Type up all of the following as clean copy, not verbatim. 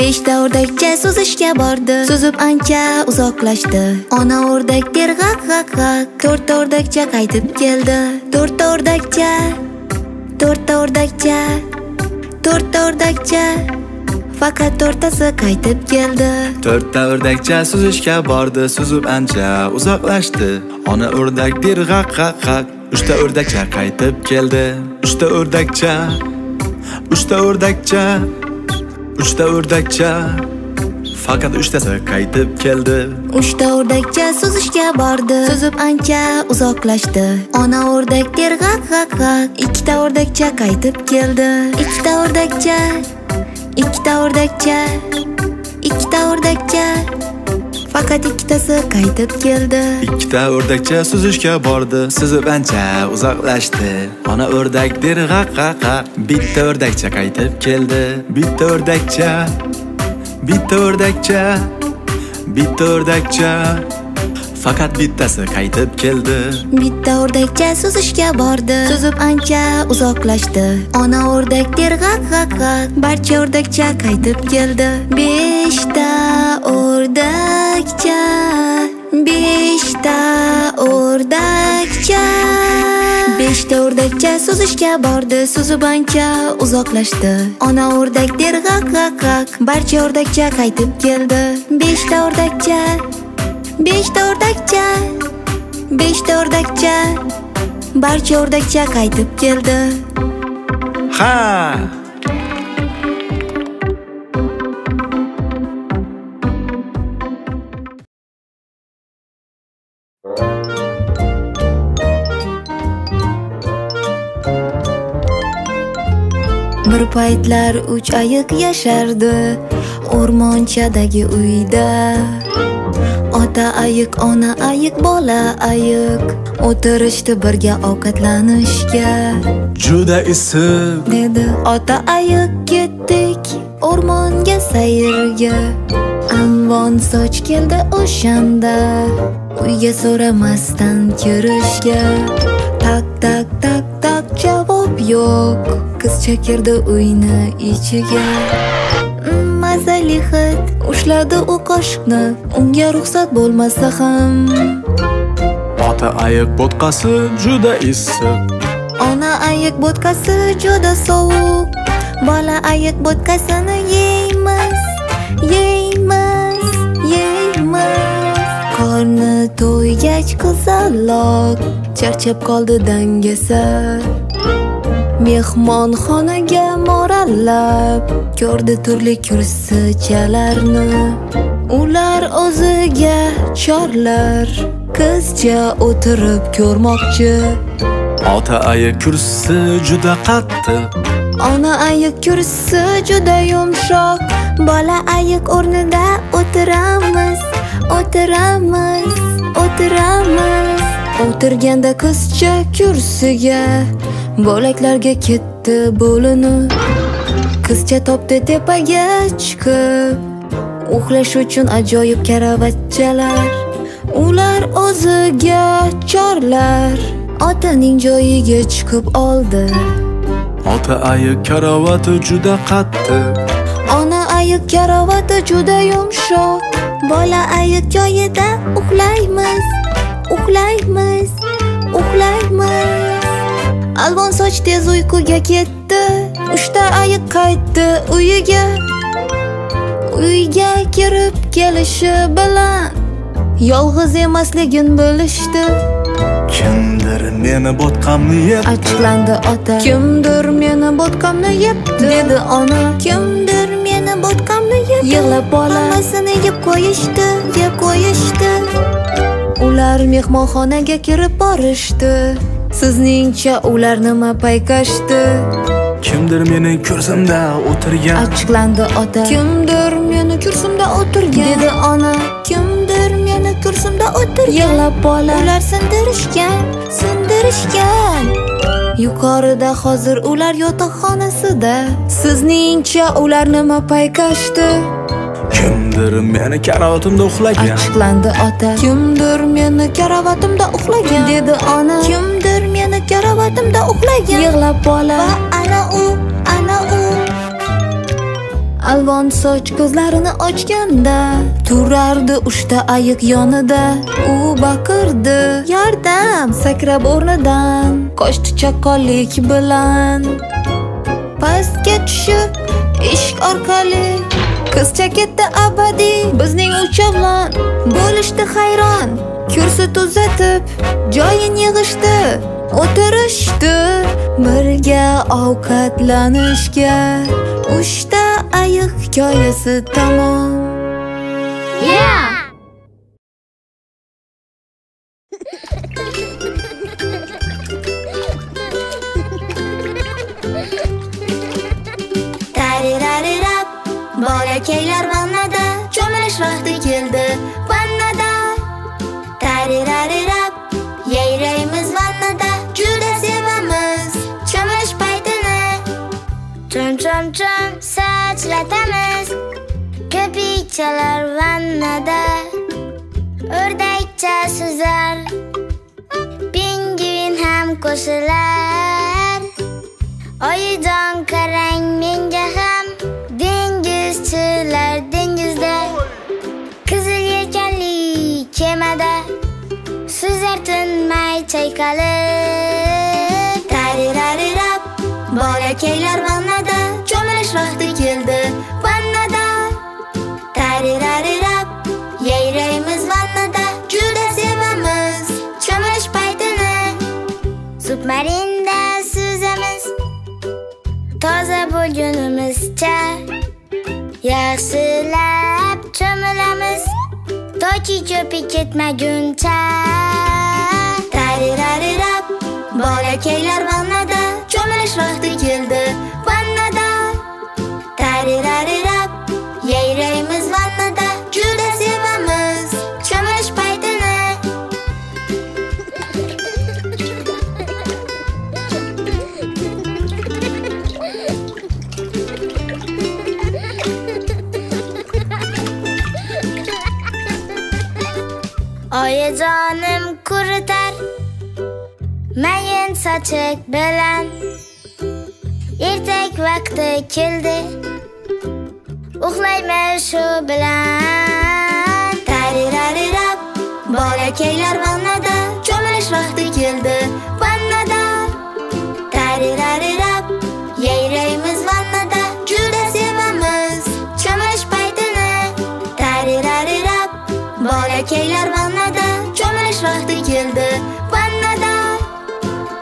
Beshta o'rdakcha suzishga bordi, suzib ancha uzoqlashdi. Ona o'rdak der g'aq g'aq g'aq. To'rtta o'rdakcha qaytib keldi. To'rtta o'rdakcha faqat to'rttasi qaytib keldi. To'rtta o'rdakcha suzishga bordi, suzib ancha uzoqlashdi. Ona o'rdak bir g'aq g'aq g'aq. Uchta o'rdakcha qaytib keldi. Uchta o'rdakcha faqat uchtasi qaytib keldi. Uchta o'rdakcha suzishga bordi, suzib ancha uzoqlashdi. Ona o'rdak der g'aq g'aq g'aq. Ikkita o'rdakcha qaytib keldi. Ikkita o'rdakcha faqat ikkitasi qaytib keldi. Ikkita o'rdakcha suzishga bordi, suzib ancha uzoqlashdi. Ona o'rdak der g'aq g'aq g'aq. Bitta o'rdakcha qaytib keldi. Bitta o'rdakcha faqat bittasi qaytib keldi. Bitta o'rdakcha suzishga bordi, suzib ancha uzoqlashdi. Ona o'rdak der g'aq g'aq g'aq. Barcha o'rdakcha qaytib keldi. Beshta o'rdakcha suzishga bordi, suzib ancha uzoqlashdi. Ona o'rdak der g'aq g'aq g'aq. Barcha o'rdakcha qaytib keldi. Beshta o'rdakcha barcha o'rdakcha qaytib keldi. Ha! Bir paytlar 3 ayiq yashardi o'rmonchadagi uyda. Ota ayiq, ona ayiq, bola ayiq o'tirishdi birga ovqatlanishga. Juda issiq dedi ota ayiq. Ketdik o'rmonga sayrga. Amvon soch keldi o'shanda, uyga so'ramasdan kirishga. Tak tak tak tak javob yo'q. Qizcha kirdi uyni ichiga. Mazali hid ushladi u qoshiqni, unga ruxsat bo'lmasa ham. Ota ayiq bo'tqasi juda issiq. Ona ayiq bo'tqasi juda sovuq. Bola ayiq bo'tqasini yeymiz. Qorni to'ygach qizaloq charchab qoldi dangasa. Mehmonxonaga morallab ko'rdi turli kursichalarni. Ular o'ziga chorlar, qizcha o'tirib ko'rmoqchi. Ota ayiq kursi juda qattiq. Ona ayiq kursi juda yumshoq. Bola ayiq o'rnida o'tiramiz. O'tirganda qizcha kursiga bo'laklarga ketdi bo'linib. Qizcha topdi tepaga chiqib, uxlash uchun ajoyib karavotchalar. Ular o'ziga chorlar, otaning joyiga chiqib oldi. Ota ayiq karavoti juda qattiq. Ona ayiq karavoti juda yumshoq. Bola ayiq joyida uxlaymiz. Alvon soch tez uyquga ketdi. 3 ta ayiq qaytdi uyiga. Uyga kirib kelishi bilan yolg'iz emasligin bilishdi. Kimdir meni bo'tqamni yebdi. Achchiqlandi ota. Kimdir meni bo'tqamni yebdi, dedi ona. Kimdir meni bo'tqamni yebdi. Yig'lab bola hammasini yeb qo'yishdi. Ular mehmonxonaga kirib borishdi. Sizningcha ular nima payqashdi? Kimdir meni kursimda o'tirgan. Achchiqlandi ota. Kimdir meni kursimda o'tirgan, dedi ona. Kimdir meni kursimda o'tirgan. Yig'lab bola ular sindirishgan. Yuqorida hozir ular yotoqxonasida. Sizningcha ular nima payqashdi? Kimdir meni karavotimda uxlagan. Achchiqlandi ota. Kimdir meni karavotimda uxlagan, dedi ona. Kimdir meni karavotimda uxlagan. Yig'lab bola va ana u. Alvon soch ko'zlarini ochganda turardi uchta ayiq yonida. U baqirdi yordam, sakrab o'rnidan qochdi chaqqonlik bilan. Pastga tushib eshik orqali qizcha ketdi abadiy bizning uchovlon. Bo'lishdi hayron, kursi tuzatib joyin yig'ishdi, o'tirishdi birga ovqatlanishga. Uchta ayiq hikoyasi tamom. Tarirarirar, bolakaylar vannada, cho'milish vaqti keldi vannada. Tarirarirar, yayraymiz vannada, juda sevamiz cho'milish paytini. Chum sachlatamiz, ko'pikchalar vannada. O'rdakcha suzar, pingvin ham qo'shilar. Oyijon qarang menga ham, dengizchilar dengizda. Qizil yelkanli kemada, suzar tinmay chayqalib. Tarirarirar, bolakaylar vannada, cho'milish vaqti keldi vannada. Tarirarirar, yayraymiz vannada, juda sevamiz cho'milish paytini. Submarinda suzamiz, toza bo'lgunimizcha. Yaxshilab cho'milamiz, toki cho'pi ketmaguncha. Tarirarirar, bolakaylar vannada, cho'milish vaqti keldi vannada. Tarirarirar, yayraymiz vannada, juda sevamiz cho'milish paytini. Oyijonim quritar mayin sochiq bilan. Ertak vaqti keldi, uxlaymiz shu bilan. Tarirarirar, bolakaylar vannada, cho'milish vaqti keldi vannada. Tarirarirar, yayraymiz vannada, juda sevamiz cho'milish paytini. Tarirarirar, bolakaylar vannada, cho'milish vaqti keldi vannada.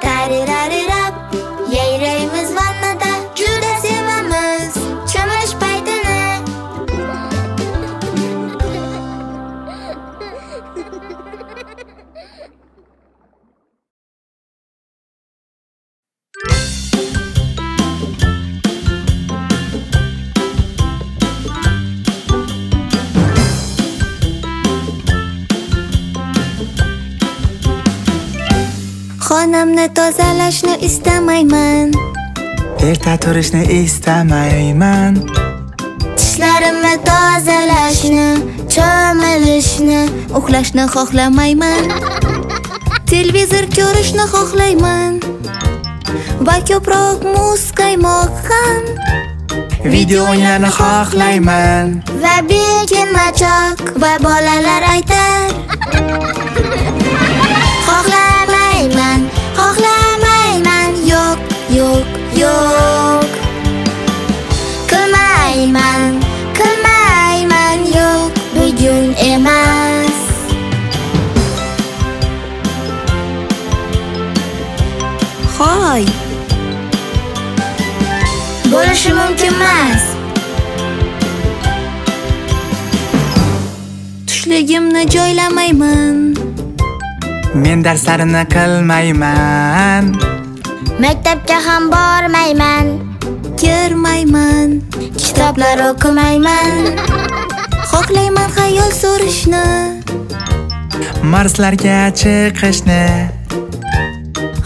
Tarirarirar, yayraymiz vannada, juda sevamiz cho'milish paytini. Xonamni tozalashni istamayman, Erta turishni istamayman. tishlarimni tozalashni, cho'milishni, uxlashni xohlamayman. Televizor ko'rishni xohlayman va ko'proq muz qaymoq ham. Video o'yinlarni xohlayman. Va bekinmachoq va bolalar aytar. Xohlamayman, xohlamayman, yo'q, yo'q, yo'q. Qilmayman, qilmayman, yo'q, bugun emas. Hoy, bo'lishi mumkin emas. Tushligimni joylamayman, Men darslarimni qilmayman. Maktabga ham bormayman, kirmayman, kitoblar o'qimayman. Xohlayman xayol surishni, Marslarga chiqishni.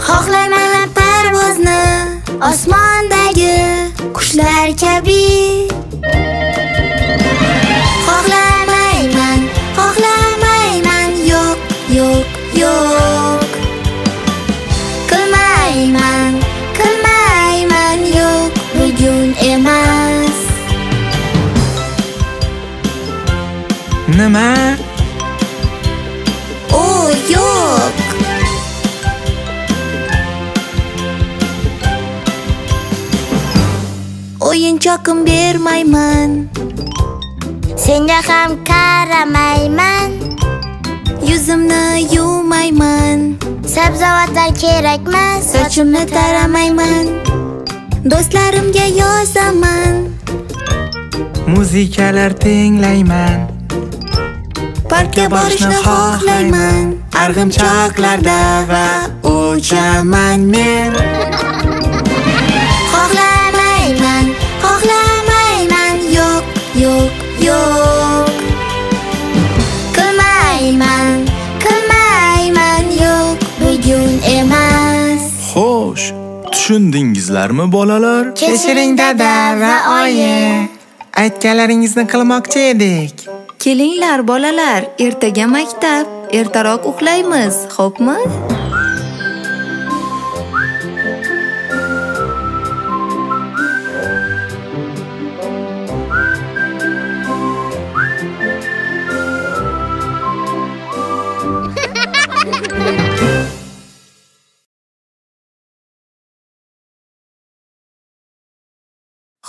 xohlayman parvozni, osmondagi qushlar kabi. Xohlamayman, xohlamayman, yo'q, yo'q, yo'q. Qilmayman, qilmayman, yo'q, bugun emas. o'yinchoqim bermayman. Senga ham qaramayman. Yuzimni yuvmayman. Sabzavotlar kerakmas. Sochimni taramayman. Do'stlarimga yozaman. Muzikalar tinglayman. Parkka borishni xohlayman. Arg'imchoqlarda va uchaman men. Xohlamayman, xohlamayman, yo'q, yo'q, yo'q. Qilmayman, qilmayman, yo'q, bugun emas. Xo'sh, tushundingizlarmi bolalar? Kechiring dada va oyi. Aytganlaringizni qilmoqchi edik. Kelinglar bolalar, ertaga maktab, ertaroq uxlaymiz, xo'pmi?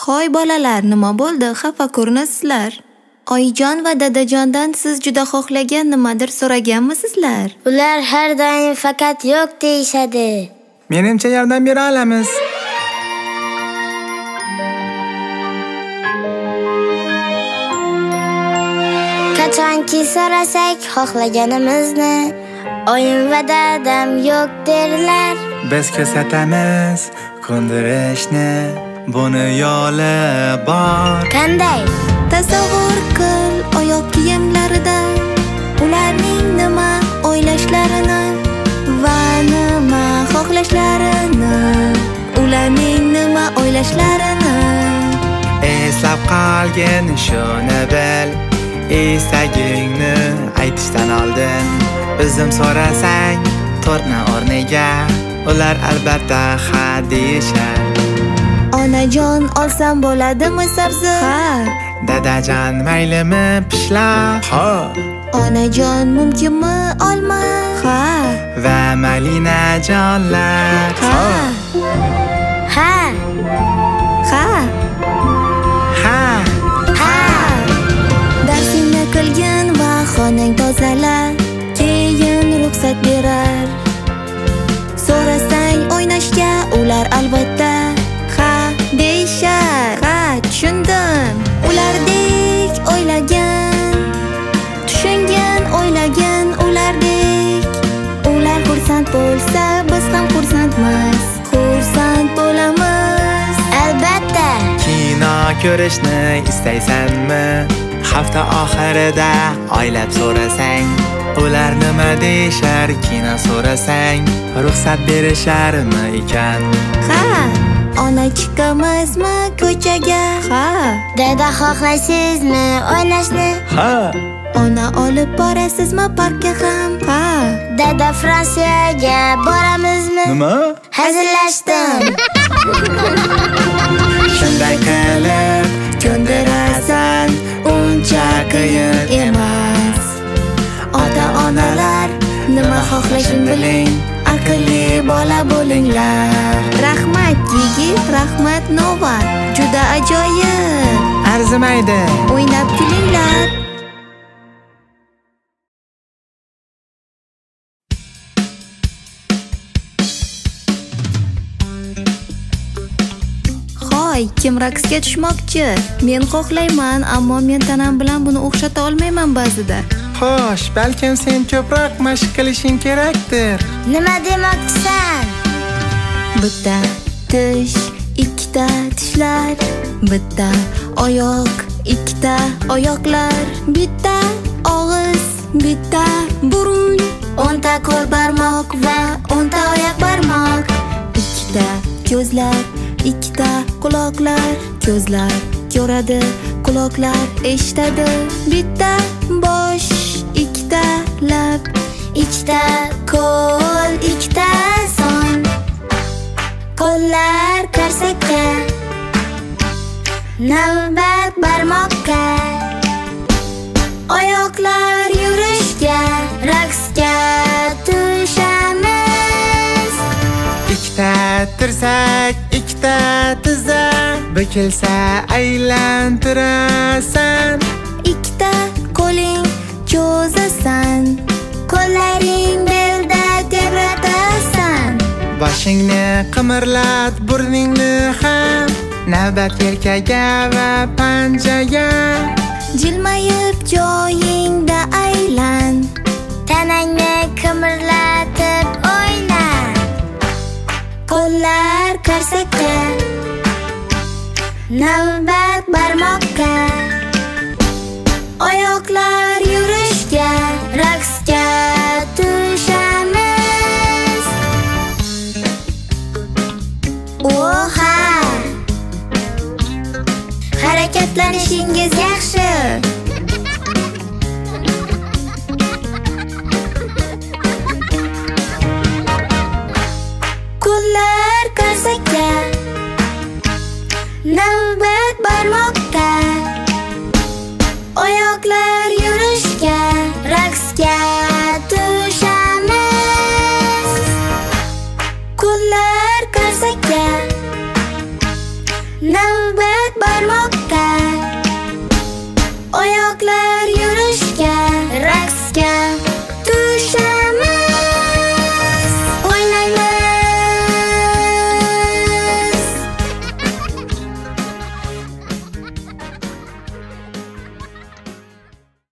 Hoy bolalar, nima bo'ldi? Xafa ko'rinasizlar. Oyijon va dadajondan siz juda xohlagan nimadir so'raganmisizlar? Ular har doim faqat yo'q deyishadi. Menimcha yordam bera olamiz. Qachonki so'rasak xohlaganimizni, oyim va dadam yo'q derlar. Biz ko'rsatamiz ko'ndirishni, buni yo'li bor. Qanday? Tasavvur qil oyoq kiyimlaridan ularning nima o'ylashlarini va nima xohlashlarini, ularning nima o'ylashlarini Eslab qolgin shuni bil, istagingni aytishdan oldin o'zim so'rasang to'rtni o'rniga ular albatta ha deyishar. Onajon, olsam bo'ladimi sabzi? Ha. Dadajon, maylimi pishloq? Ha. Onajon, mumkinmi olma? Ha. Va malinajonlar? Ha. Ha. Ha. Ha. Darsingni qilgin va xonang tozala, keyin ruxsat berar. So'rasang o'ynashga ular albatta ha deyishar. Ha, tushundim. Ulardek o'ylagan, tushungan, o'ylagan ulardek. Ular xursand bo'lsa, biz ham xursandmiz. Xursand bo'lamiz. Albatta. Kino ko'rishni istaysanmi? Hafta oxirida oylab so'rasang, ular nima deyishar? Kino so'rasang, ruxsat berisharmi ekan? Ha. Ona chiqamizmi ko'chaga? Ha. Dada, xohlaysizmi o'ynashni? Ha. Ona olib borasizmi parkka ham? Ha. Dada, Fransiyaga boramizmi? Nima? Hazillashdim. Shunday qilib ko'ndirasan, uncha qiyin emas. Ota-onalar nima xohlashini biling, aqlli bola bo'linglar. Rahmat yigit, rahmat Nova. Juda ajoyib. Arzimaydi. O'ynab kulinglar. Hoy, kim raqsga tushmoqchi? Men xohlayman, ammo men tanam bilan buni o'xshata olmayman ba'zida. Xo'sh, balkim sen ko'proq mashq qilishing kerakdir. Nima demoqchisan? Bitta tish, ikkita tishlar, bitta oyoq, ikkita oyoqlar, bitta og'iz, bitta burun, 10 ta qo'l barmoq va 10 ta oyoq barmoq, ikkita ko'zlar, ikkita quloqlar, ko'zlar ko'radi, quloqlar eshitadi, bitta bosh, ikkita lab, ikkita qo'l, ikkita son, qo'llar qarsakka, navbat barmoqqa, oyoqlar yurishga, raqsga tushamiz. Ikkita tirsak, ikkita tizza, bukilsa aylantirasan. Ikkita qo'ling cho'zasan, qo'llaring belda tebratasan. Boshingni qimirlat, burningni ham, navbat yelkaga va panjaga. Jilmayib joyingda aylan, Tanangni qimirlatib o'yna. qo'llar qarsakka, navbat barmoqqa, oyoqlar yurishga, raqsga tushamiz. Oha! Harakatlanishingiz yaxshi.